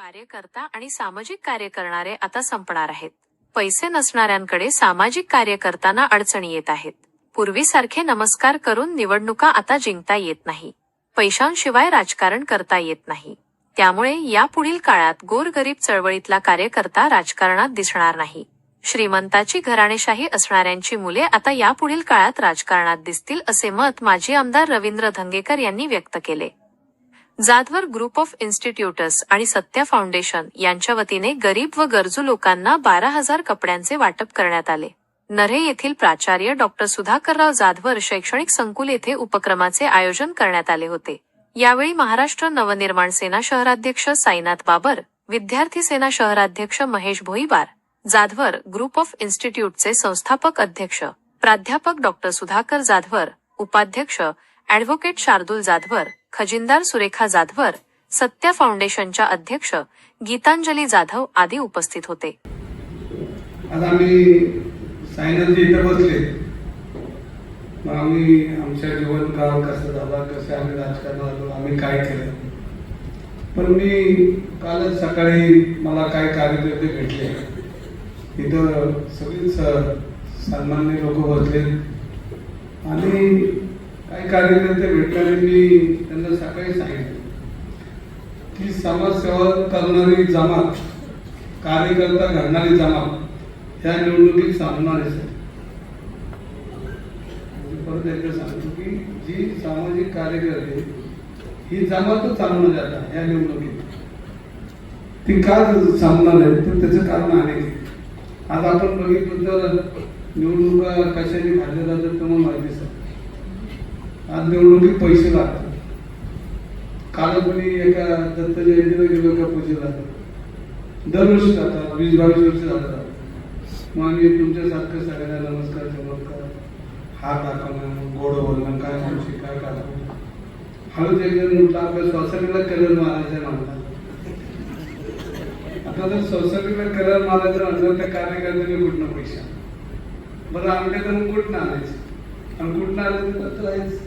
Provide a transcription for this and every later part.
कार्यकर्ता आणि सामाजिक कार्य करणारे आता संपणार आहेत. पैसे नसणाऱ्यांकडे सामाजिक कार्य करताना अडचणी येत आहेत. पूर्वीसारखे नमस्कार करून निवडणुका आता जिंकता येत नाही. पैशांशिवाय राजकारण करता येत नाही. त्यामुळे यापुढील काळात गोरगरीब चळवळीतला कार्यकर्ता राजकारणात दिसणार नाही. श्रीमंताची घराणेशाही असणाऱ्यांची मुले आता यापुढील काळात राजकारणात दिसतील असे मत माजी आमदार रवींद्र धंगेकर यांनी व्यक्त केले. जाधवर ग्रुप ऑफ इन्स्टिट्यूट्स आणि सत्या फाउंडेशन यांच्या वतीने गरीब व गरजू लोकांना 12,000 कपड्यांचे वाटप करण्यात आले. नऱ्हे येथील प्राचार्य डॉ. सुधाकरराव जाधवर शैक्षणिक संकुल येथे उपक्रमाचे आयोजन करण्यात आले होते. यावेळी महाराष्ट्र नवनिर्माण सेना शहराध्यक्ष साईनाथ बाबर, विद्यार्थी सेना शहराध्यक्ष महेश भोईबार, जाधवर ग्रुप ऑफ इन्स्टिट्यूटचे संस्थापक अध्यक्ष प्राध्यापक डॉ. सुधाकर जाधवर, उपाध्यक्ष ॲडव्होकेट शार्दूल जाधवर, खजिनदार सुरेखा जाधवर, सत्या फाउंडेशनच्या अध्यक्ष गीतांजली जाधव आदी उपस्थित होते. आज आम्ही साईनाथजी इथे बसले. आम्ही आमच्या जीवनकाळ कसं झाला, कसे आम्ही राजकारणात आलो, आम्ही काय केलं. पण मी कालच सकाळी मला काही कार्यकर्ते भेटले. इथं सगळीच सन्माननीय लोक बसले आणि काही कार्यकर्ते भेटल्याने मी त्यांना सकाळी सांगितलं की समाजसेवा करणारी जमात, कार्यकर्ता घडणारी जमात या निवडणुकीत सामणार आहे. परत एकदा सांगतो की जी सामाजिक कार्यकर्ते ही जमातच चालवणार जातात या निवडणुकीत. ती का सामणार आहे तर त्याचं कारण अनेक. आज आपण बघितलं तर निवडणुका कशाने घातल्या जातात तुम्हाला माहिती आहे. आज निवडणुकीत पैसे लागतात. कालच मी एका दत्त जयंतीला गेलो, एका पूजेला दरवर्षी जातात, 20-22 वर्ष जातात. मग आम्ही तुमच्यासारखं सगळ्यांना नमस्कार चमत्कार, हात दाखवणं, गोड बोलणं, काय खुशी काय दाखवणं. हळूच एकजण म्हटलं आपल्या सोसायटीला कलर मारायचं म्हणतात. आता जर सोसायटीला कलर मारायचं म्हणलं तर कार्यकर्त्यांनी कुठनं पैसा बरं आमच्याकडून कुठनं आणायचं आणि कुठनं आलं तर आहेच.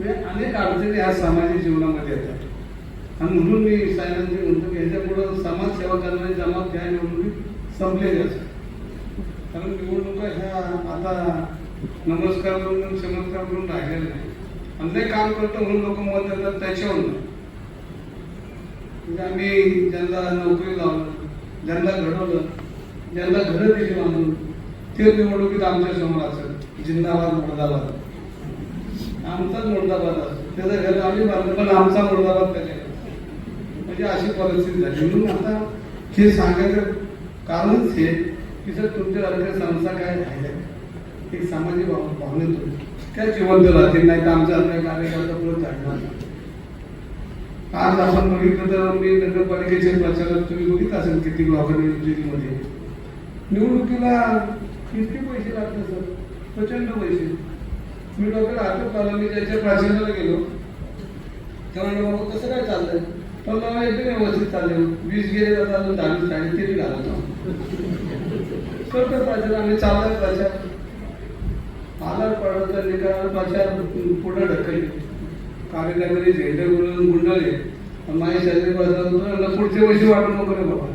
अनेक अडचणी ह्या सामाजिक जीवनामध्ये येतात आणि म्हणून मी सायनांची म्हणतो की ह्याच्यापुढं समाजसेवा करणारी जमात ह्या निवडणुकीत संपलेली असते. कारण निवडणुका ह्या आता नमस्कार करून चमत्कार करून राहिलेल्या नाही. आणि काम करतो म्हणून लोक मत देतात त्याच्यावर नाही. म्हणजे आम्ही ज्यांना नोकरी लावलं, ज्यांना घडवलं, ज्यांना घरं दिली बांधून ते निवडणुकीत आमच्या समोर असेल. जिंदाबाद मुर्दाबाद, आमचाच मुर्दाबाद असतो. त्याचं घर आम्ही बांधलं पण आमचा मुर्दाबाद त्याच्या. म्हणजे अशी परिस्थिती झाली. म्हणून आता हे सांगायचं कारणच हे की जर तुमच्यासारख्या संस्था काय राहिल्या एक सामाजिक भावनेतून त्या जिवंत राहतील, नाही तर आमच्या कार्यकर्ता पुढे चालणार नाही. आज आपण बघितलं तर मी नगरपालिकेचे प्रचारक तुम्ही बघित असेल किती लोकांमध्ये निवडणुकीला किती पैसे लागतात सर, प्रचंड पैसे. मी डोक्याला हातच लावला. मी ज्याच्या प्रचाराला गेलो तेव्हा बाबा कसं काय चाललंय, पण बाबा एकदम व्यवस्थित चाललंय. 20 गेले जातात, अजून 10 साडेतीन घालतो करतो प्रचार. आम्ही चाललाय प्रचार. आला पडत निकाल प्रचार पुढे ढकलले. कार्यकर्ते झेंडे बोलून गुंडले. माझ्या शरीर प्रचार पुढचे पैसे वाटू नको रे बाबा,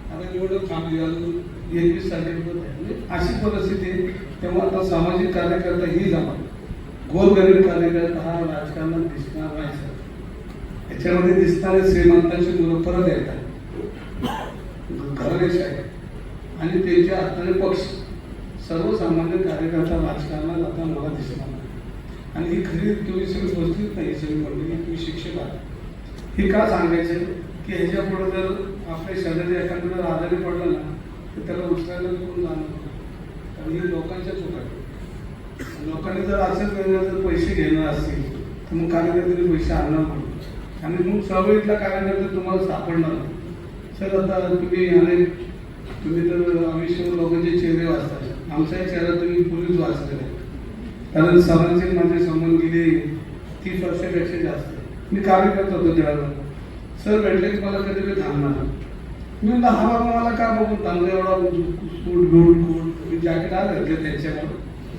आता निवडणूक थांबली, अजून 21 तारखेपर्यंत अशी परिस्थिती. तेव्हा आता सामाजिक कार्यकर्ता ही जमात, गोरगरीब कार्यकर्ता हा राजकारणात दिसणार नाही सर. याच्यामध्ये दिसणारे श्रीमंतांची मुलं परत येतात, घराणेशाही आणि त्यांच्या हाताने पक्ष. सर्वसामान्य कार्यकर्ता राजकारणात आता मला दिसणार नाही. आणि ही खरी तुम्ही सगळी बसलीच नाही. सगळी मंडळी तुम्ही शिक्षक आहात. हे का सांगायचं की ह्याच्या पुढे जर आपल्या शरीर एखादं जर आजारी पडलं ना तर त्याला उचलायला कोण जाणार. कारण ही लोकांच्या चूक आहे. लोकांनी जर असंच जर पैसे घेणार असतील तर मग कार्यकर्त्यांनी पैसे आणणार म्हणून आणि मग चळवळीतला कार्यकर्ता तुम्हाला सापडणार नाही. सर आता तुम्ही तर आयुष्य लोकांचे चेहरे वाचतात. आमचाही चेहरा तुम्ही पूर्वीच वाचलेला आहे. कारण सरांचे माझे संबंध गेले 30 वर्षापेक्षा जास्त. मी कार्यकर्ता होतो त्यावेळेला. सर भेटले की मला कधी मी थांबणार. मी म्हणलं हा बाबा मला का बघून थांबलं, एवढा सूट गोड मी जॅकेट आज घातलं त्यांच्याकडून.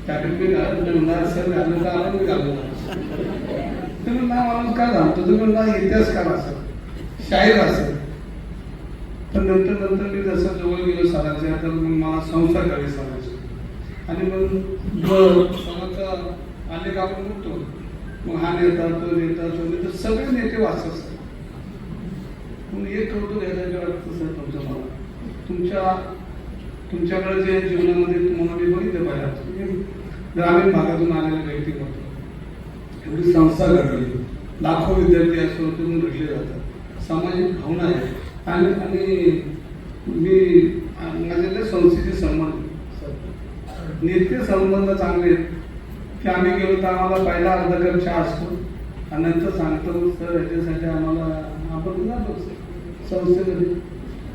जॅकेट मी घालून सर घाललं तर आलं मी घालून. तुम्ही ना माणूस काय घालतो, तुम्ही म्हणला इतिहास करा सर. शाहीर असेल. पण नंतर मी जसं जवळ गेलो सरांच्या, तर मग मला संस्था करायची सरांची. आणि मग सरांचा अनेक आपण म्हणतो, मग हा नेता तो नेता तो नेता सगळे नेते वाचतात सर. मग एक कौतुक घ्यायचं वाटतं सर तुमचं मला, तुमच्याकडे जे जीवनामध्ये तुम्हाला मी बघितलं पाहिजे, ग्रामीण भागातून आलेले व्यक्ती होतो, एवढी संस्था घडली, लाखो विद्यार्थी असोतून घडले जातात, सामाजिक भावना आहे. आणि मी माझ्या संस्थेचे संबंध नेते संबंध चांगले आहेत की आम्ही गेलो तर आम्हाला पहिला अर्धा कप चहा असतो आणि नंतर सांगतो सर याच्यासाठी आम्हाला आपण जातो संस्थेमध्ये.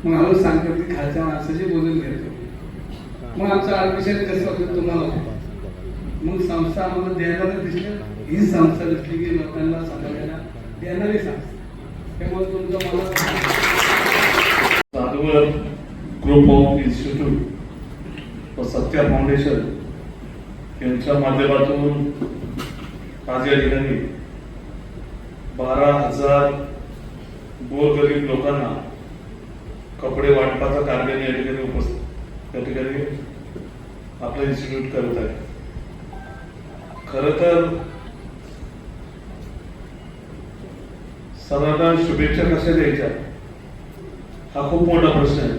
मग आम्हाला सांगतो की खालच्या माणसाशी बोलून घेतो. मग आमचं ॲडमिशन कसं होतं तुम्हाला, मग संस्था आम्हाला द्यायला दिसल्या, ही संस्था दिसली की लोकांना सांगायला देणारी संस्था. त्यामुळे तुमचं मला साधुवर ग्रुप ऑफ इन्स्टिट्यूट व सत्या फाउंडेशन यांच्या माध्यमातून आज या ठिकाणी 12,000 गोरगरीब लोकांना कपडे वाटपाचा कार्यक्रम या ठिकाणी त्या ठिकाणी आपलं इन्स्टिट्यूट करत आहे. खरं तर सर्वांना शुभेच्छा कशा द्यायच्या हा खूप मोठा प्रश्न आहे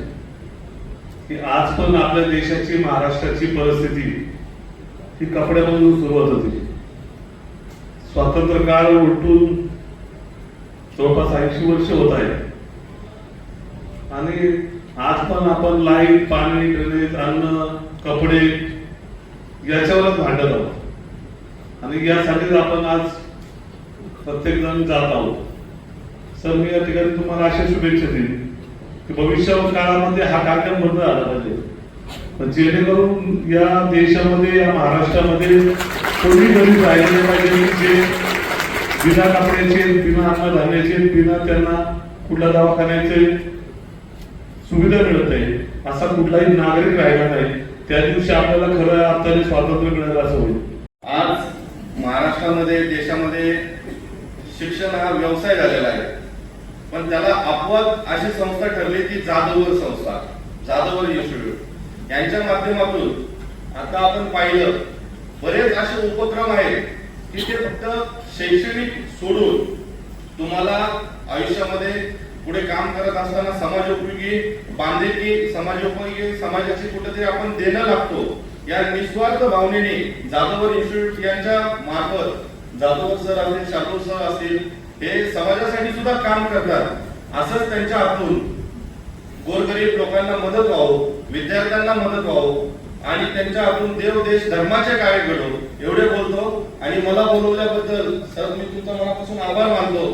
की आज पण आपल्या देशाची महाराष्ट्राची परिस्थिती ही कपड्यामधून सुरुवात होती. स्वातंत्र्य काळ उलटून जवळपास 80 वर्ष होत आहे आणि आज पण आपण लाईट, पाणी, ड्रेनेज, अन्न, कपडे याच्यावरच भांडत आहोत आणि यासाठीच आपण आज प्रत्येक जण जात आहोत. सर मी या ठिकाणी तुम्हाला अशा शुभेच्छा देईन की भविष्यावर काळामध्ये हा कार्यक्रम बंद झाला पाहिजे, पण जेणेकरून या देशामध्ये या महाराष्ट्रामध्ये कोणी गरीब राहिले पाहिजे की जे बिना कपड्याचे, बिना अन्नधान्याचे, बिना त्यांना कुठल्या दवाखान्याचे सुविधा मिळत आहे असा कुठलाही नागरिक राहिला नाही. त्या दिवशी आपल्याला खरं अर्थाने स्वातंत्र्य मिळालं असं होईल. आज महाराष्ट्रामध्ये, देशामध्ये शिक्षण हा व्यवसाय झालेला आहे, पण त्याला अपवाद अशी संस्था ठरली ती जाधवर संस्था, जाधवर इन्स्टिट्यूट यांच्या माध्यमातून आता आपण पाहिलं बरेच असे उपक्रम आहेत की ते फक्त शैक्षणिक सोडून तुम्हाला आयुष्यामध्ये पुढे काम करत असताना समाजोपयोगी बांधिलकी, समाजोपयोगी समाजाची कुठेतरी आपण देणं लागतो या निस्वार्थ भावनेने जाधवर इन्स्टिट्यूट यांच्या मार्फत जाधवर सर असतील, शार्दूल सर असतील, हे समाजासाठी सुद्धा काम करतात. असंच त्यांच्या हातून गोरगरीब लोकांना मदत व्हावं, विद्यार्थ्यांना मदत व्हावं आणि त्यांच्या हातून देव देश धर्माचे कार्य घडो एवढे बोलतो आणि मला बोलवल्याबद्दल सर मी तुमचा मनापासून आभार मानतो.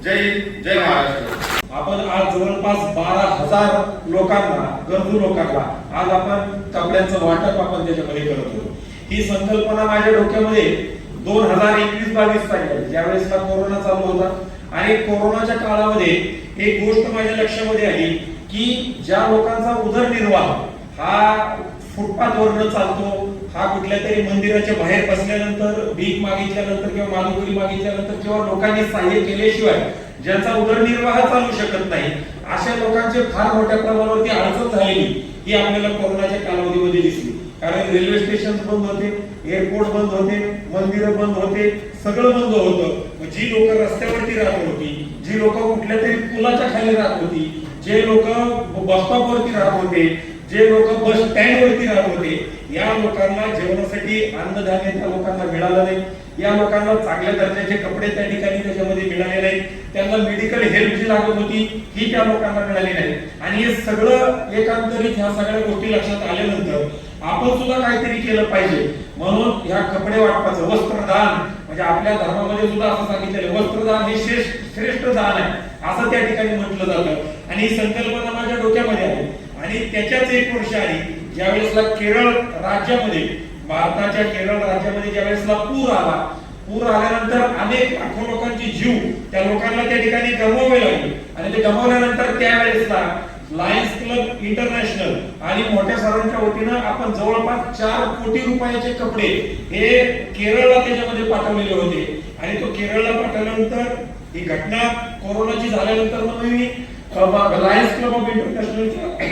जय हिंद, जय महाराष्ट्र. आपण आज जवळपास 12,000 लोकांना, गरजू लोकांना आज आपण कपड्यांचं वाटप आपण त्याच्यामध्ये करत होतो. ही संकल्पना माझ्या डोक्यामध्ये 2021-22 साली ज्यावेळेसला कोरोना चालू होता आणि कोरोनाच्या काळामध्ये एक गोष्ट माझ्या लक्षामध्ये आली की ज्या लोकांचा उदरनिर्वाह हा फुटपाथवरनं चालतो, हा कुठल्या तरी मंदिराच्या बाहेर बसल्यानंतर, भीक मागितल्यानंतर किंवा मालुगरी मागितल्यानंतर किंवा लोकांनी सहाय्य केल्याशिवाय ज्यांचा उदरनिर्वाह चालू शकत नाही, अशा लोकांचे फार मोठ्या प्रमाणावरती अडचण झालेली ही आपल्याला कोरोनाच्या कालावधीमध्ये दिसली. कारण रेल्वे स्टेशन बंद होते, एअरपोर्ट बंद होते, मंदिरं बंद होते, सगळं बंद होतं. जी लोक रस्त्यावरती राहत होती, जी लोक कुठल्या तरी पुलाच्या खाली राहत होती, जे लोक बस स्टॉपवरती राहत होते, जे लोक बस स्टँड वरती राहत होते, या लोकांना जेवणासाठी अन्नधान्य त्या लोकांना मिळालं नाही. या लोकांना चांगल्या दर्जाचे कपडे त्या ठिकाणी त्याच्यामध्ये मिळाले नाही. त्यांना मेडिकल हेल्प जी लागत होती ही त्या लोकांना मिळाली नाही. आणि हे सगळं एकंदरीत ह्या सगळ्या गोष्टी लक्षात आल्यानंतर आपण सुद्धा काहीतरी केलं पाहिजे. म्हणून ह्या कपडे वाटपाचं वस्त्रदान, म्हणजे आपल्या धर्मामध्ये सुद्धा असं सांगितलेलं वस्त्रदान हे श्रेष्ठ दान आहे असं त्या ठिकाणी म्हटलं जातं. आणि ही संकल्पना माझ्या डोक्यामध्ये आली आणि त्याच्याच 1 वर्ष आली ज्यावेळेसला केरळ राज्यामध्ये, भारताच्या केरळ राज्यामध्ये ज्यावेळेसला पूर आला. पूर आल्यानंतर अनेक लाखो लोकांचे जीव त्या लोकांना त्या ठिकाणी गमवावे लागले आणि ते गमवल्यानंतर त्यावेळेसला लायन्स क्लब इंटरनॅशनल आणि मोठ्या सरांच्या वतीनं आपण जवळपास 4 कोटी रुपयाचे कपडे हे केरळला त्याच्यामध्ये पाठवलेले होते. आणि तो केरळला पाठवल्यानंतर ही घटना कोरोनाची झाल्यानंतर मग मी लायन्स क्लब ऑफ इंटरनॅशनलच्या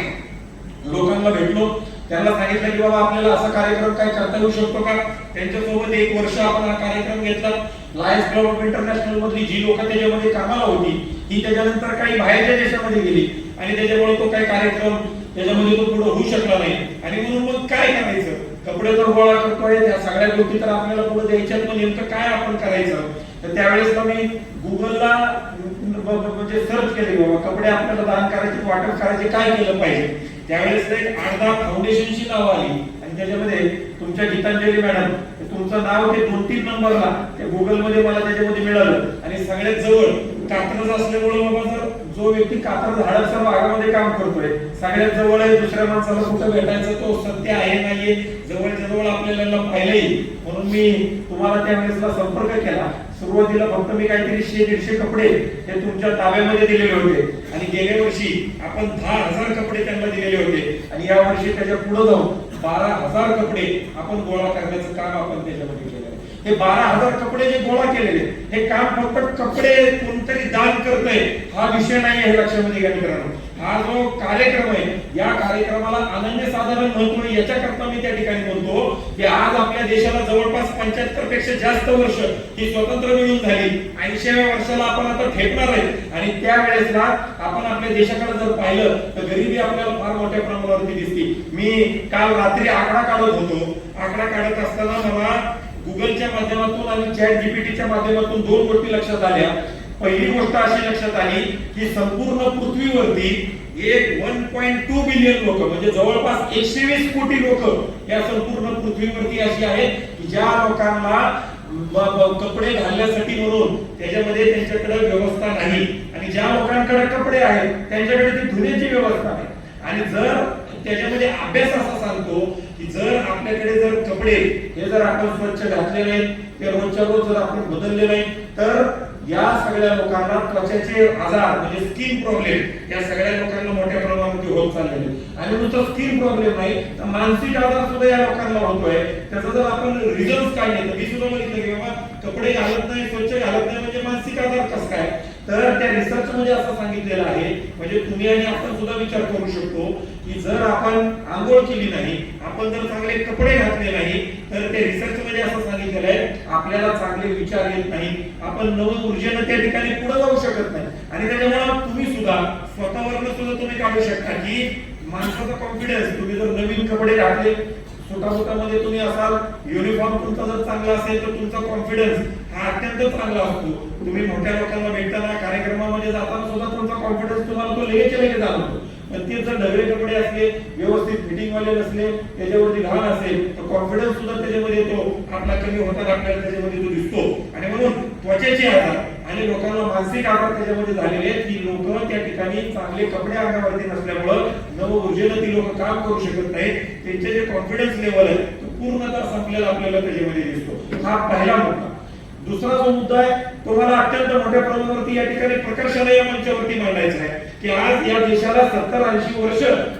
लोकांना भेटलो, त्यांना सांगितलं की बाबा आपल्याला असा कार्यक्रम काय करता येऊ शकतो का. त्यांच्यासोबत 1 वर्ष आपण हा कार्यक्रम घेतला. लायन्स क्लब ऑफ इंटरनॅशनल मधली जी लोक त्याच्यामध्ये कामाला होती ही त्याच्यानंतर काही बाहेरच्या देशामध्ये गेली आणि त्याच्यामुळे तो काही कार्यक्रम त्याच्यामध्ये तो पुढे होऊ शकला नाही. आणि म्हणून मग काय करायचं, कपडे तर गोळा करतोय, त्या सगळ्या गोष्टी तर आपल्याला पुढे द्यायच्यात, मग नेमकं काय आपण करायचं. तर त्यावेळेस मी गुगलला म्हणजे सर्च केले बाबा कपडे आपल्याला दान करायचे, वाटप करायचे, काय केलं पाहिजे. त्यावेळेस एक 8-10 फाउंडेशनची नाव आली आणि त्याच्यामध्ये तुमच्या गीतांजली मॅडम तुमचं नाव ते 2-3 नंबरला त्या गुगल मध्ये मला त्याच्यामध्ये मिळालं. आणि सगळ्यात जवळ कात्रज असल्यामुळे बाबा जर जो व्यक्ती कात्रज हडपसर भागामध्ये काम करतोय सगळ्यात जवळ आहे, दुसऱ्या माणसाला कुठं भेटायचं तो सत्य आहे नाहीये जवळ जवळ आपल्याला पाहिलंही. म्हणून मी तुम्हाला त्यावेळेसला संपर्क केला. सुरुवातीला फक्त मी काहीतरी 100-150 कपडे हे तुमच्या ताब्यामध्ये दिलेले होते आणि गेल्या वर्षी आपण 10,000 कपडे त्यांना दिलेले होते आणि या वर्षी त्याच्या पुढे जाऊन 12,000 कपडे आपण गोळा करण्याचं काम आपण त्याच्यामध्ये केलं. हे 12,000 कपडे जे गोळा केलेले हे काम फक्त कपडे कोणतरी दान करतंय हा विषय नाही हे लक्षामध्ये घ्या मित्रांनो. हा जो कार्यक्रम आहे या कार्यक्रमाला अनन्यसाधारण महत्व आहे. याच्याकरता मी त्या ठिकाणी म्हणतो की आज आपल्या देशाला जवळपास 75 पेक्षा जास्त वर्ष ही स्वतंत्र मिळून झाली. 80व्या वर्षाला आपण आता ठेपणार आहे आणि त्यावेळेसला आपण आपल्या देशाकडे जर पाहिलं तर गरिबी आपल्याला फार मोठ्या प्रमाणावरती दिसते. मी काल रात्री आकडा काढत होतो. आकडा काढत असताना मला गुगलच्या माध्यमातून आणि चॅट जीपीटीच्या माध्यमातून 2 गोष्टी लक्षात आल्या. पहिली गोष्ट अशी लक्षात आली की संपूर्ण पृथ्वीवरती 1.2 बिलियन लोक म्हणजे जवळपास 120 कोटी लोक या संपूर्ण पृथ्वीवरती अशी आहेत की ज्या लोकांना कपडे घालण्यासाठी म्हणून त्याच्यामध्ये त्यांच्याकडे व्यवस्था नाही आणि ज्या लोकांकडे कपडे आहेत त्यांच्याकडे ती धुण्याची व्यवस्था नाही. आणि जर त्याच्यामध्ये अभ्यास असा सांगतो की जर आपल्याकडे जर कपडे हे जर आपण स्वच्छ घातले नाही ते रोजच्या रोज जर आपण बदलले नाही तर या सगळ्या लोकांना त्वचेचे आजार म्हणजे स्किन प्रॉब्लेम या सगळ्या लोकांना मोठ्या प्रमाणामध्ये होत चाललेले. आणि नुसतं स्किन प्रॉब्लेम नाही तर मानसिक आजार सुद्धा या लोकांना होतोय. त्याचं जर आपण रिझल्ट काढले तर मी सुद्धा बघितलं की बाबा कपडे घालत नाही स्वच्छ घालत नाही म्हणजे मानसिक आजार कसं काय. तर त्या रिसर्च मध्ये असं सांगितलेलं आहे म्हणजे तुम्ही आणि आपण सुद्धा विचार करू शकतो की जर आपण आंघोळ केली नाही आपण जर चांगले कपडे घातले नाही तर ते रिसर्च मध्ये असं सांगितलेलं आहे आपल्याला चांगले विचार येत नाही, आपण नव ऊर्जेनं त्या ठिकाणी पुढे जाऊ शकत नाही. आणि त्याच्यामुळे तुम्ही सुद्धा स्वतःवरनं सुद्धा तुम्ही काढू शकता की माणसाचा कॉन्फिडन्स तुम्ही जर नवीन कपडे घातले सुटामध्ये तुम्ही असाल युनिफॉर्म तुमचा जर चांगला असेल तर तुमचा कॉन्फिडन्स हा अत्यंत चांगला असतो. तुम्ही मोठ्या लोकांना भेटताना कार्यक्रमामध्ये जाताना सुद्धा तुमचा कॉन्फिडन्स तुम्हाला तो लगेच जाणवतो. पण ते जर ढगळे कपडे असले व्यवस्थित फिटिंग वाले नसले त्याच्यावरती घाण असेल तर कॉन्फिडन्स सुद्धा त्याच्यामध्ये येतो आपला कमी होताना आपल्याला त्याच्यामध्ये तो दिसतो. आणि म्हणून त्वचेचे आजार आणि लोकांना मानसिक आजार त्याच्यामध्ये झालेले आहेत की लोक त्या ठिकाणी चांगले कपडे अंगावरती नसल्यामुळं नव ऊर्जेनं ती लोक काम करू शकत नाहीत. त्यांचे जे कॉन्फिडन्स लेवल आहे तो पूर्णतः संपलेला आपल्याला त्याच्यामध्ये दिसतो. हा पहिला मुद्दा. दुसरा जो मुद्दा आहे तो मला अत्यंत मोठ्या प्रमाणावरती या ठिकाणी प्रकर्षाने या मंचावरती मांडायचा आहे की आज या देशाला 70-80 वर्ष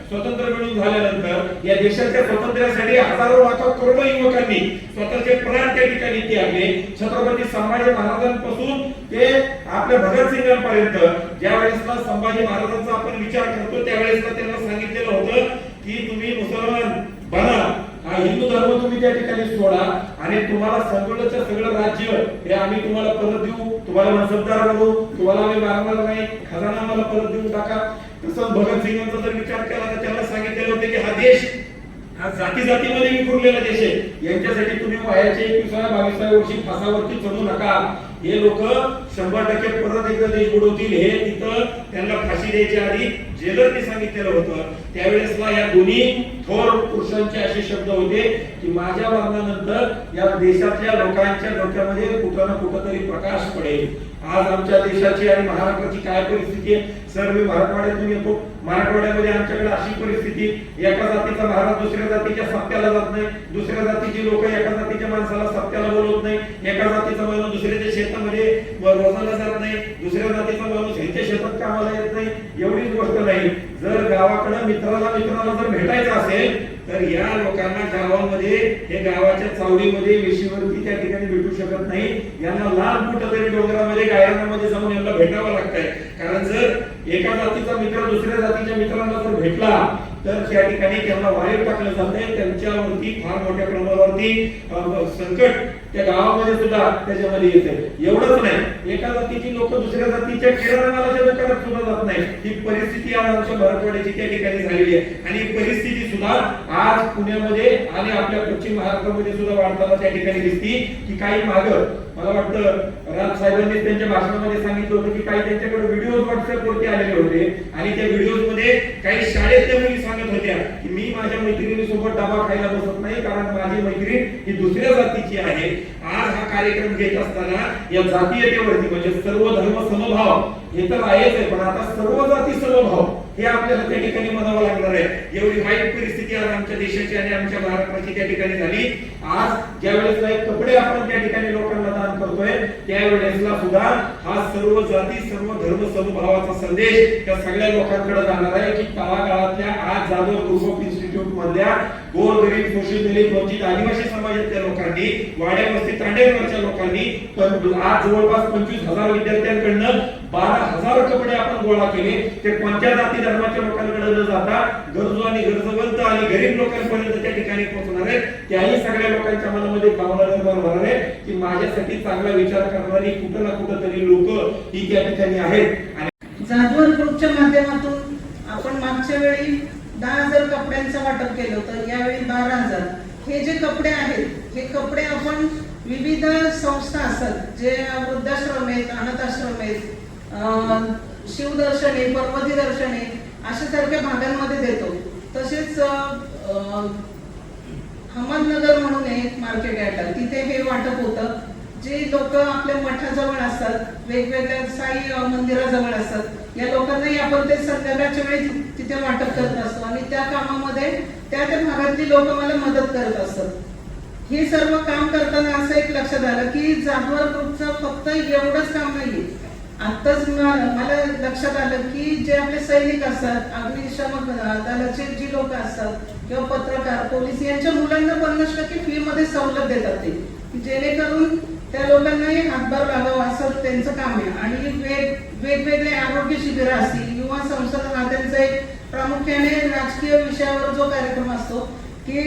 स्वतंत्र मिळून झाल्यानंतर या देशाच्या स्वातंत्र्यासाठी हजारो लाखो करोडो युवकांनी स्वतःचे प्राण त्या ठिकाणी त्यागले. छत्रपती संभाजी महाराजांपासून ते आपल्या भगतसिंगांपर्यंत ज्या वेळेसला संभाजी महाराजांचा आपण विचार करतो त्यावेळेसला त्यांना सांगितलेलं होतं की तुम्ही मुसलमान बना, हा हिंदू धर्म तुम्ही त्या ठिकाणी सोडा आणि तुम्हाला सगळंच्या सगळं राज्य हे आम्ही तुम्हाला परत देऊ, तुम्हाला नसबदार बनवू, तुम्हाला आम्ही मारणार नाही, खजाना आम्हाला परत देऊन टाका. तसं भगतसिंगांचा जर विचार केला तर त्यांना सांगितलेलं होतं की हा देश हा जाती जातीमध्ये विखुरलेला देश आहे, यांच्यासाठी तुम्ही वयाच्या 21-22 वर्षी फासावरती चढू नका. हे लोक 100% परत एकदा देश बुडवतील हे तिथं त्यांना फाशी द्यायच्या आधी जेलरने सांगितलेलं होतं. त्यावेळेसला या दोन्ही थोर पुरुषांचे असे शब्द होते की माझ्या मरणानंतर या देशातल्या लोकांच्या डोक्यामध्ये कुठं ना कुठं तरी प्रकाश पडेल. आज आमच्या देशाची आणि महाराष्ट्राची काय परिस्थिती आहे सर, मी मराठवाड्यातून येतो. मराठवाड्यामध्ये आमच्याकडे अशी परिस्थिती एका जातीचा महाराज दुसऱ्या जातीच्या सप्त्याला जात नाही, दुसऱ्या जातीची लोक एका जातीच्या माणसाला सप्त्याला बोलवत नाही, एका जातीचा माणूस दुसऱ्याच्या शेतामध्ये रोजाला जात नाही, दुसऱ्या दुसऱ्या जातीचा माणूस ह्यांच्या शेतात कामाला येत नाही एवढीच गोष्ट नाही. जर गावाकडे मित्राला जर भेटायचं असेल तर या लोकांना गावामध्ये हे गावाच्या चावडीमध्ये वेशीवरती त्या ठिकाणी भेटू शकत नाही. यांना लांब कुठं तरी डोंगरामध्ये गायरानामध्ये जाऊन यांना भेटावं लागतंय. कारण जर एका जातीचा मित्र दुसऱ्या जातीच्या मित्रांना जर भेटला तर त्या ठिकाणी त्यांना वाईट टाकलं जातंय. त्यांच्यावरती फार मोठ्या प्रमाणावरती संकट त्या गावामध्ये सुद्धा त्याच्यामध्ये येते. एवढंच नाही, एका जातीची लोक दुसऱ्या जातीच्या किराणा मालाच्या दुकानात सुद्धा जात नाही. ही परिस्थिती आज आमच्या मराठवाड्याची त्या ठिकाणी झालेली आहे. आणि ही परिस्थिती सुद्धा आज पुण्यामध्ये आणि आपल्या पश्चिम महाराष्ट्रामध्ये सुद्धा वाढताना त्या ठिकाणी दिसती. की काही मागं मला वाटतं राज साहेबांनी त्यांच्या भाषणामध्ये सांगितलं होतं की काही त्यांच्याकडे व्हिडिओ व्हॉट्सअपवरती आलेले होते आणि त्या व्हिडिओज मध्ये काही शाळेतल्या मुली सांगत होत्या की मी माझ्या मैत्रिणीसोबत डबा खायला बसत नाही कारण माझी मैत्रीण ही दुसऱ्या जातीची आहे. आज हा कार्यक्रम घेत असताना या जातीयतेवरती म्हणजे सर्व धर्म समभाव हे तर आहेच आहे, पण आता सर्व जाती समभाव हे आपल्याला त्या ठिकाणी म्हणावं लागणार आहे. एवढी वाईट परिस्थिती आज आमच्या देशाची आणि आमच्या महाराष्ट्राची त्या ठिकाणी झाली. आज ज्या वेळेसला कपडे आपण त्या ठिकाणी लोकांना दान करतोय त्यावेळेसला सुद्धा हा सर्व जाती सर्व धर्म समभावाचा संदेश त्या सगळ्या लोकांकडे जाणार आहे की तळागाळातल्या आज जाधव ग्रुप ऑफ इन्स्टिट्यूट मधल्या गोरगरीब शोषित दलित वंचित आदिवासी समाजातल्या लोकांनी वाड्या वस्ती तांडेवरच्या लोकांनी आज जवळपास 25,000 विद्यार्थ्यांकडनं 12,000 कपडे आपण गोळा केले. ते कोणत्या जाती धर्माच्या लोकांकडे न जाता गरजू आणि गरजवंत आणि गरीब लोकांपर्यंत त्या ठिकाणी पोहोचणार आहे. त्याही सगळ्या लोकांच्या मनामध्ये भावना निर्माण होणार आहे की माझ्यासाठी चांगला विचार करणारी कुठं ना कुठं तरी लोक ही त्या ठिकाणी आहेत. आणि जाधवर ग्रुपच्या माध्यमातून आपण मागच्या वेळी 10,000 कपड्यांचं वाटप केलं होतं, यावेळी 12,000. हे जे कपडे आहेत हे कपडे आपण विविध संस्था असतात जे वृद्धाश्रम आहेत, अनाथाश्रम आहेत, शिवदर्शने, पर्वती दर्शने अशा सारख्या भागांमध्ये देतो. तसेच अहमदनगर म्हणून एक मार्केट आहे तिथे हे वाटप होतं. जे लोक आपल्या मठाजवळ असतात, वेगवेगळ्या साई मंदिराजवळ असतात, या लोकांनाही आपण ते संध्याकाळच्या वेळी तिथे वाटप करत असतो आणि त्या कामामध्ये त्या भागातली लोक मला मदत करत असतात. हे सर्व काम करताना असं एक लक्षात आलं की जाधवर ग्रुपचं फक्त एवढंच काम नाहीये. आताच मला लक्षात आलं की जे आपले सैनिक असतात, अग्निशमन दलाचे जी लोक असतात किंवा पत्रकार, पोलीस यांच्या मुलांना 50% फी मध्ये सवलत देतात ते, जेणेकरून त्या लोकांनाही हातभार लागावा असं त्यांचं काम आहे. आणि वेगवेगळे आरोग्य शिबिर असतील, युवा संसद नात्यांचा एक प्रामुख्याने राजकीय विषयावर जो कार्यक्रम असतो की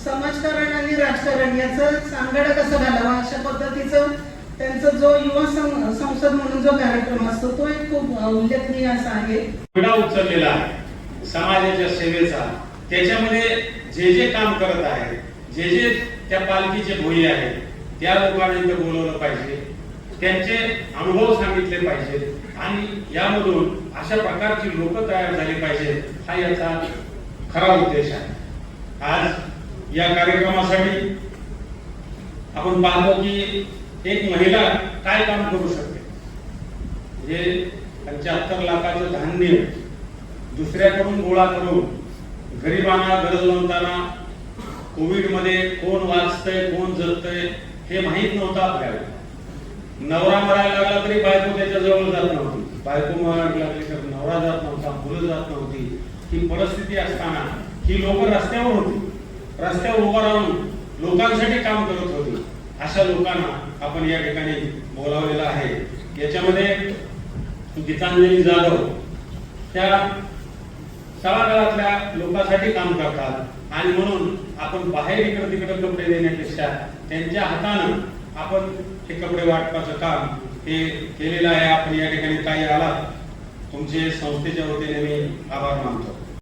समाजकारण आणि राजकारण याचं सांगड कसं घालावा अशा पद्धतीचं त्यांचा जो युवा संसद म्हणून जो कार्यक्रम असतो तो एक खूप उल्लेखनीय असा आहे. विडा उचललेला आहे समाजाच्या सेवेचा. त्याच्यामध्ये जे जे काम करत आहे, जे जे त्या पालखीचे भोई आहेत त्या लोकांना इथं बोलवलं पाहिजे, त्यांचे अनुभव सांगितले पाहिजेत आणि यामधून अशा प्रकारची लोक तयार झाली पाहिजेत. हा याचा खरा उद्देश आहे. आज या कार्यक्रमासाठी आपण पाहतो की एक महिला काय काम करू शकते. हे 75 लाखाचं धान्य दुसऱ्याकडून गोळा करून गरिबांना, गरजवंतांना कोविड मध्ये कोण वाचतंय कोण जगतंय हे माहित नव्हतं आपल्याला. नवरा मरायला लागला तरी बायको त्याच्या जवळ जात नव्हती, बायको मरायला लागली तर नवरा जात नव्हता, मुलं जात नव्हती. ही परिस्थिती असताना ही लोक रस्त्यावर होती, रस्त्यावर उभं राहून लोकांसाठी काम करत होती. अशा लोकांना आपण या ठिकाणी बोलावलेलं आहे. याच्यामध्ये गीतांजली जाधव त्या तळागाळातल्या लोकांसाठी काम करतात आणि म्हणून आपण बाहेर इकडे तिकडे कपडे देण्यापेक्षा त्यांच्या हातानं आपण हे कपडे वाटपाचं काम हे केलेलं आहे. आपण या ठिकाणी काही आलात तुमचे संस्थेच्या वतीने मी आभार मानतो.